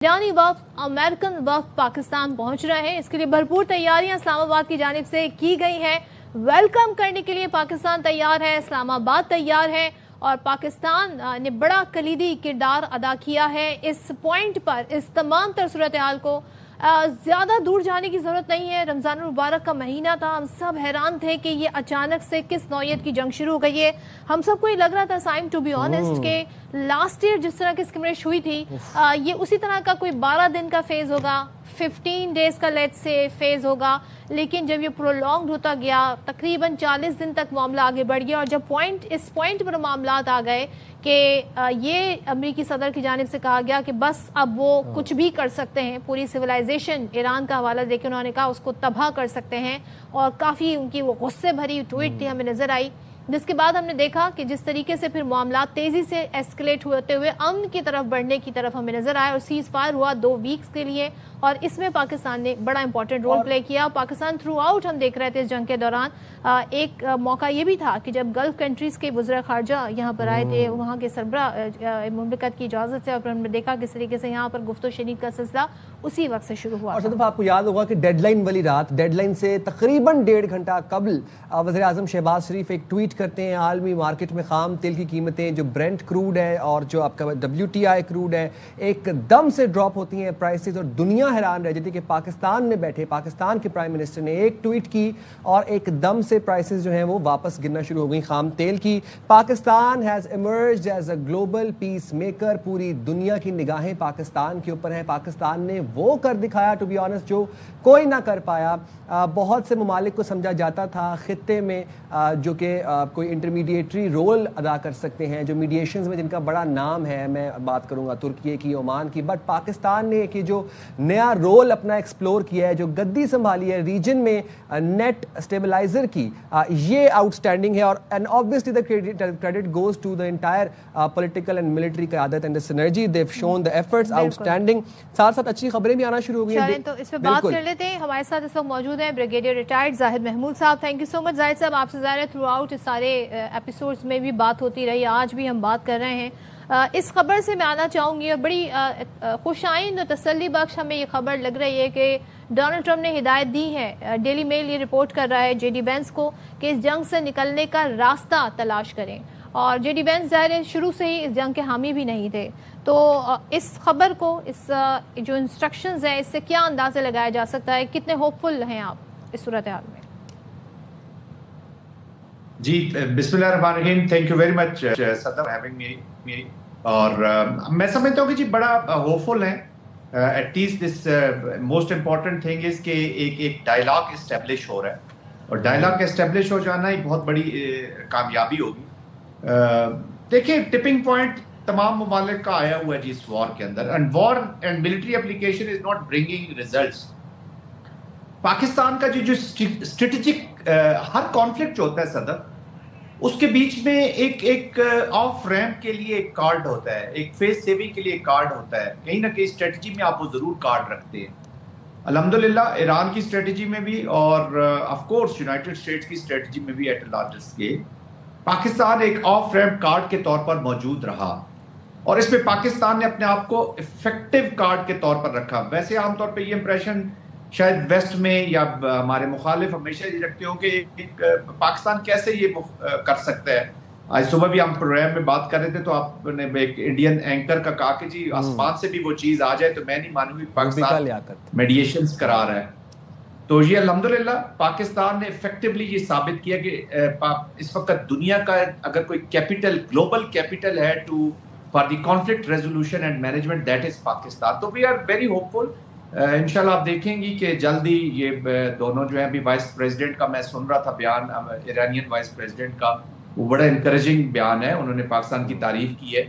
ईरानी वफ्द American वफ्द Pakistan पहुंच रहे हैं। इसके लिए भरपूर तैयारियां इस्लामाबाद की जानिब से की गई हैं। वेलकम करने के लिए पाकिस्तान तैयार है, इस्लामाबाद तैयार है और पाकिस्तान ने बड़ा कलीदी किरदार अदा किया है। इस पॉइंट पर इस तमाम तर सूरत हाल को ज़्यादा दूर जाने की ज़रूरत नहीं है। रमज़ान मुबारक का महीना था, हम सब हैरान थे कि ये अचानक से किस नौयत की जंग शुरू हो गई है। हम सबको ये लग रहा था साइम टू बी ऑनेस्ट के लास्ट ईयर जिस तरह की स्किमरेज हुई थी ये उसी तरह का कोई 12 दिन का फेज़ होगा, 15 डेज का लेट से फेज़ होगा। लेकिन जब ये प्रोलॉन्ग होता गया तकरीबन 40 दिन तक मामला आगे बढ़ गया और जब इस पॉइंट पर मामलात आ गए कि ये अमरीकी सदर की जानिब से कहा गया कि बस अब वो कुछ भी कर सकते हैं, पूरी सिविलाइजेशन ईरान का हवाला देकर उन्होंने कहा उसको तबाह कर सकते हैं और काफ़ी उनकी वो गुस्से भरी ट्वीट थी हमें नज़र आई, जिसके बाद हमने देखा कि जिस तरीके से फिर मामला तेज़ी से एस्केलेट होते हुए अमन की तरफ बढ़ने की तरफ हमें नज़र आया और सीज़ फायर हुआ 2 वीक्स के लिए और इसमें पाकिस्तान ने बड़ा इंपॉर्टेंट रोल प्ले किया। पाकिस्तान थ्रू आउट हम देख रहे थे इस जंग के दौरान एक मौका ये भी था कि जब गल्फ़ कंट्रीज़ के वज़ीर ख़ारजा यहाँ पर आए थे, वहाँ के सरबराह मुमलिकत की इजाज़त से और फिर हमने देखा किस तरीके से यहाँ पर गुफ्तो शनीद का सिलसिला उसी वक्त से शुरू हुआ। और सदफ आपको याद होगा कि डेडलाइन वाली रात, डेडलाइन से तकरीबन 1.5 घंटा कबल वज़ीर आज़म शहबाज शरीफ एक ट्वीट करते हैं, आलमी मार्केट में खाम तेल की कीमतें जो ब्रेंट क्रूड है और जो आपका WTI क्रूड है एकदम से ड्रॉप होती हैं प्राइसेस और दुनिया हैरान रह जाती है कि पाकिस्तान में बैठे पाकिस्तान के प्राइम मिनिस्टर ने एक ट्वीट की और एकदम से प्राइसेस जो हैं वो वापस गिरना शुरू हो गई खाम तेल की। Pakistan has emerged as a global peacemaker, पूरी दुनिया की निगाहें पाकिस्तान के ऊपर हैं। पाकिस्तान ने वो कर दिखाया टू बी ऑनेस्ट जो कोई ना कर पाया। बहुत से ममालिक को समझा जाता था खित्ते में जो कि कोई इंटरमीडिएटरी रोल अदा कर सकते हैं, जो मीडिएशंस में जिनका बड़ा नाम है, मैं बात करूंगा तुर्की की, ओमान की, बट पाकिस्तान ने कि जो नया रोल अपना एक्सप्लोर किया है, जो गद्दी संभाली है रीजन में नेट स्टेबलाइजर की, ये आउटस्टैंडिंग है और and obviously the credit goes to the entire political and military क़यादत and the synergy, they have shown the efforts outstanding. साथ साथ अच्छी खबरें भी आना शुरू हो गई हैं, तो इस पे बात कर लेते हैं। हमारे साथ इस वक्त मौजूद हैं ब्रिगेडियर रिटायर्ड जाहिद महमूद साहब। Thank you so much Zahid साहब, आपसे ज़ाहिर है थ्रू आउट इस सारे एपिसोड्स में भी बात होती रही, आज भी हम बात कर रहे हैं। इस खबर से मैं आना चाहूँगी और बड़ी खुशाइंद और तसल्ली बख्श हमें ये खबर लग रही है कि डोनाल्ड ट्रंप ने हिदायत दी है, डेली मेल ये रिपोर्ट कर रहा है JD Vance को कि इस जंग से निकलने का रास्ता तलाश करें और JD Vance ज़ाहिर है शुरू से ही इस जंग के हामी भी नहीं थे। तो इस खबर को, इस जो इंस्ट्रक्शंस हैं, इससे क्या अंदाज़ा लगाया जा सकता है, कितने होपफुल हैं आप इस सूरत हाल में? जी बिस्मिल्लाहिर्रहमानिर्रहीम, थैंक यू वेरी मच सदर हैविंग मी। और मैं समझता हूँ कि जी बड़ा होपफुल है। At least this most important thing is कि एक डायलॉग इस्टेब्लिश हो रहा है और डायलॉग इस्टेब्लिश हो जाना एक बहुत बड़ी कामयाबी होगी। देखिए टिपिंग पॉइंट तमाम ममालिक का आया हुआ है जी इस वॉर के अंदर, and war and military application is not bringing results. Pakistan का जो स्ट्रेटेजिक हर कॉन्फ्लिक्ट जो होता है सदर, उसके बीच में एक ऑफ रैंप के लिए एक कार्ड होता है, एक फेस सेविंग के लिए एक कार्ड होता है। कहीं ना कहीं स्ट्रेटजी में आप वो जरूर कार्ड रखते हैं। अल्हम्दुलिल्लाह ईरान की स्ट्रेटजी में भी और ऑफ कोर्स यूनाइटेड स्टेट्स की स्ट्रेटजी में भी at a larger scale Pakistan एक ऑफ रैंप कार्ड के तौर पर मौजूद रहा और इसमें पाकिस्तान ने अपने आप को इफेक्टिव कार्ड के तौर पर रखा। वैसे आमतौर पर ये इंप्रेशन शायद वेस्ट में या हमारे मुखालिफ हमेशा ये रखते हो कि पाकिस्तान कैसे ये कर सकता है। आज सुबह भी हम प्रोग्राम में बात कर रहे थे तो आपने एक इंडियन एंकर का कहा कि जी आसमान से भी वो चीज़ आ जाए तो मैं नहीं मानूंगी पाकिस्तान मेडिएशंस करा रहा है। तो ये अल्हम्दुलिल्लाह पाकिस्तान ने इफेक्टिवली ये साबित किया कि इस वक्त दुनिया का अगर कोई कैपिटल, ग्लोबल कैपिटल है to for the conflict resolution and management, that is Pakistan. तो वी आर वेरी होपफुल। इंशाल्लाह आप देखेंगी कि जल्दी ये दोनों जो है, अभी वाइस प्रेसिडेंट का मैं सुन रहा था बयान, ईरानियन वाइस प्रेसिडेंट का, वो बड़ा इंकरेजिंग बयान है, उन्होंने पाकिस्तान की तारीफ की है।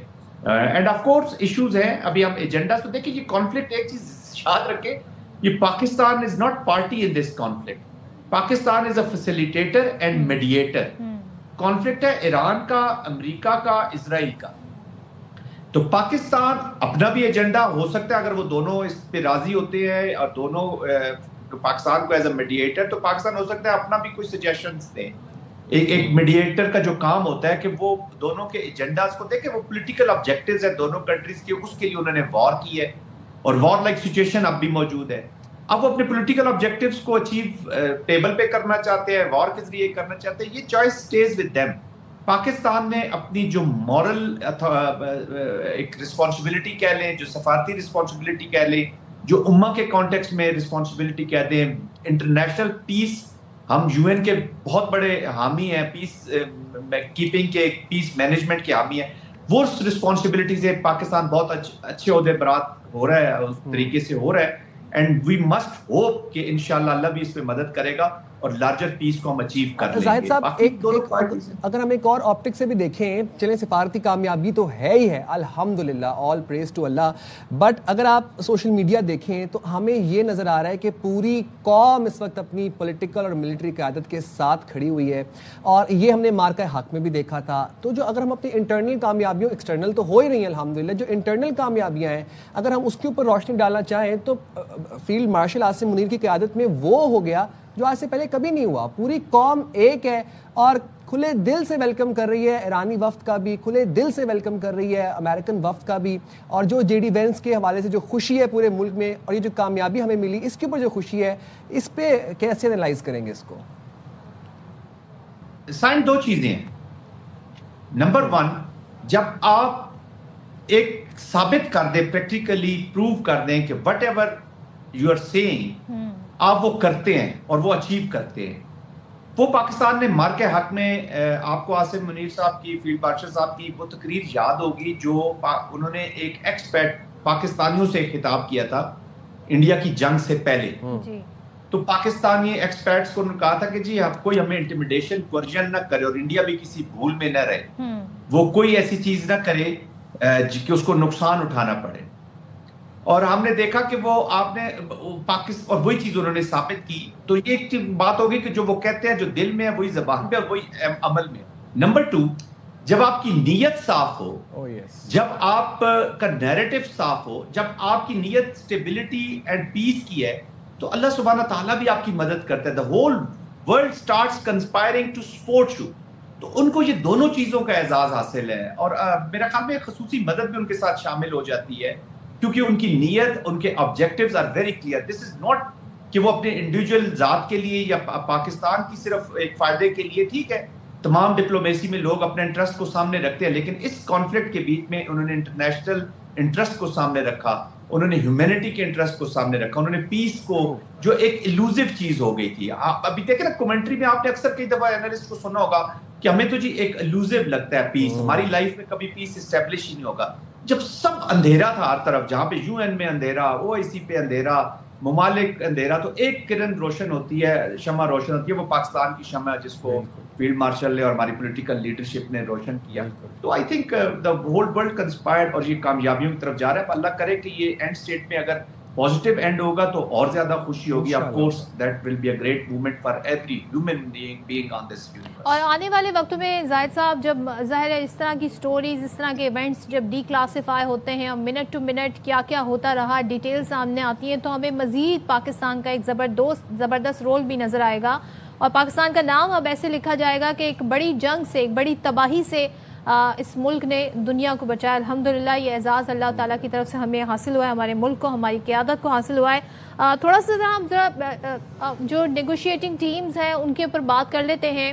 एंड ऑफ कोर्स इश्यूज हैं, अभी हम एजेंडा तो देखिए। ये कॉन्फ्लिक्ट एक चीज याद रखें, ये Pakistan is not party in this conflict, Pakistan is a facilitator and mediator. Conflict है ईरान का, अमेरिका का, इजराइल का। तो पाकिस्तान अपना भी एजेंडा हो सकता है अगर वो दोनों इस पे राजी होते हैं और दोनों पाकिस्तान को एज अ मीडिएटर, तो पाकिस्तान हो सकता है अपना भी कोई सजेशंस दें। एक मीडिएटर का जो काम होता है कि वो दोनों के एजेंडास को देखे, वो पॉलिटिकल ऑब्जेक्टिव्स है दोनों कंट्रीज के, उसके लिए उन्होंने वॉर की है। اور وار لائک سچویشن اب بھی موجود ہے. اب وہ اپنے پولیٹیکل آبجیکٹیوز کو اچیو ٹیبل پہ کرنا چاہتے ہیں, وار کے ذریعے کرنا چاہتے ہیں, یہ choice stays with them. Pakistan نے اپنی جو مورل ایک رسپانسبلٹی کہہ لیں, جو سفارتی رسپانسبلٹی کہہ لیں, جو امہ کے کانٹیکسٹ میں رسپانسبلٹی کہہ دیں, انٹرنیشنل پیس, ہم یو این کے بہت بڑے حامی ہیں, پیس کیپنگ کے, پیس مینجمنٹ کے حامی ہیں, وہ رسپانسبلٹی سے پاکستان بہت اچھے عہدے برات ہو رہا ہے, اس طریقے سے ہو رہا ہے. اینڈ وی مسٹ ہوپ کہ انشاءاللہ اللہ بھی اس پہ مدد کرے گا اور لارجر پیس کو ہم اچیو کر لیں گے. زاہد صاحب اگر ہم ایک اور آپٹک سے بھی دیکھیں, چلیں سفارتی کامیابی تو ہے ہی ہے الحمدللہ, آل پریز ٹو اللہ, بٹ اگر آپ سوشل میڈیا دیکھیں تو ہمیں یہ نظر آ رہا ہے کہ پوری قوم اس وقت اپنی پولیٹیکل اور ملٹری قیادت کے ساتھ کھڑی ہوئی ہے, اور یہ ہم نے مارکہ حق میں بھی دیکھا تھا. تو جو اگر ہم اپنی انٹرنل کامیابیوں, ایکسٹرنل تو ہو ہی رہی ہیں الحمدللہ, جو انٹرنل کامیابیاں ہیں اگر ہم اس کے اوپر روشنی ڈالنا چاہیں تو فیلڈ مارشل عاصم منیر کی قیادت میں وہ ہو گیا جو آج سے پہلے کبھی نہیں ہوا. پوری قوم ایک ہے اور کھلے دل سے ویلکم کر رہی ہے ایرانی وفد کا بھی, کھلے دل سے ویلکم کر رہی ہے امریکن وفد کا بھی, اور جو جے ڈی وینس کے حوالے سے جو خوشی ہے پورے ملک میں, اور یہ جو کامیابی ہمیں ملی اس کے اوپر جو خوشی ہے, اس پہ کیسے انالائز کریں گے اس کو؟ سائن دو چیزیں ہیں. نمبر ون, جب آپ ایک ثابت کر دیں, پریکٹیکلی پروو کر دیں کہ whatever you are seeing آپ وہ کرتے ہیں اور وہ اچیو کرتے ہیں. وہ پاکستان نے مارکہ حق میں, آپ کو عاصم منیر صاحب کی, فیلڈ مارشل صاحب کی وہ تقریر یاد ہوگی جو انہوں نے ایک ایکسپیٹ پاکستانیوں سے خطاب کیا تھا انڈیا کی جنگ سے پہلے. تو پاکستانی ایکسپیرٹس کو کہا تھا کہ جی آپ کوئی ہمیں انٹیمیڈیشن کوئرژن نہ کرے اور انڈیا بھی کسی بھول میں نہ رہے, وہ کوئی ایسی چیز نہ کرے کہ اس کو نقصان اٹھانا پڑے. اور ہم نے دیکھا کہ وہ آپ نے پاکستان, اور وہی چیز انہوں نے ثابت کی. تو یہ ایک بات ہوگی کہ جو وہ کہتے ہیں جو دل میں ہے وہی زبان پہ اور وہی عمل میں. نمبر ٹو, جب آپ کی نیت صاف ہو, جب آپ کا نیریٹو صاف ہو, جب آپ کی نیت اسٹیبلٹی اینڈ پیس کی ہے, تو اللہ سبحانہ تعالیٰ بھی آپ کی مدد کرتا ہے. The whole world starts conspiring to support you. تو ان کو یہ دونوں چیزوں کا اعزاز حاصل ہے, اور میرا خیال میں خصوصی مدد بھی ان کے ساتھ شامل ہو جاتی ہے, کیونکہ ان کی نیت, ان کے objectives are very clear. This is not کہ وہ اپنے انڈیویجول ذات کے لیے یا پاکستان کی صرف ایک فائدے کے لیے. ٹھیک ہے, تمام ڈپلومیسی میں لوگ اپنے انٹرسٹ کو سامنے رکھتے ہیں, لیکن اس کانفلکٹ کے بیچ میں انہوں نے انٹرنیشنل انٹرسٹ کو سامنے رکھا, انہوں نے ہیومینٹی کے انٹرسٹ کو سامنے رکھا, انہوں نے پیس کو, جو ایک ایلوزیو چیز ہو گئی تھی. آپ ابھی دیکھیں نا کمنٹری میں آپ نے اکثر کئی دفعہ انالسٹ کو سنا ہوگا کہ ہمیں تو جی ایک ایلوزیو لگتا ہے پیس, ہماری لائف میں کبھی پیس اسٹیبلش ہی نہیں ہوگا. جب سب اندھیرا تھا ہر طرف, جہاں پہ یو این میں اندھیرا, او آئی سی پہ اندھیرا, ممالک اندھیرا, تو ایک کرن روشن ہوتی ہے, شمع روشن ہوتی ہے, وہ پاکستان کی شمع ہے جس کو فیلڈ مارشل نے اور ہماری پولیٹیکل لیڈرشپ نے روشن کیا. تو I think the whole world conspired, اور یہ کامیابیوں کی طرف جا رہا ہے. اللہ کرے کہ یہ اینڈ اسٹیٹ میں اگر پازیٹیو اینڈ ہوگا تو اور زیادہ خوشی ہوگی. Of course that will be a great movement for every human being on this universe. اور آنے والے وقتوں میں زاہد صاحب, جب ظاہر ہے اس طرح کی سٹوریز, اس طرح کے ایونٹس جب ڈی کلاسیفائی ہوتے ہیں اور منٹ ٹو منٹ کیا کیا ہوتا رہا ڈیٹیل سامنے آتی ہیں, تو ہمیں مزید پاکستان کا ایک زبردست رول بھی نظر آئے گا, اور پاکستان کا نام اب ایسے لکھا جائے گا کہ ایک بڑی جنگ سے, ایک بڑی تباہی سے اس ملک نے دنیا کو بچایا. الحمدللہ یہ اعزاز اللہ تعالیٰ کی طرف سے ہمیں حاصل ہوا ہے, ہمارے ملک کو, ہماری قیادت کو حاصل ہوا ہے. تھوڑا سا ہم ذرا جو نیگوشیٹنگ ٹیمز ہیں ان کے اوپر بات کر لیتے ہیں.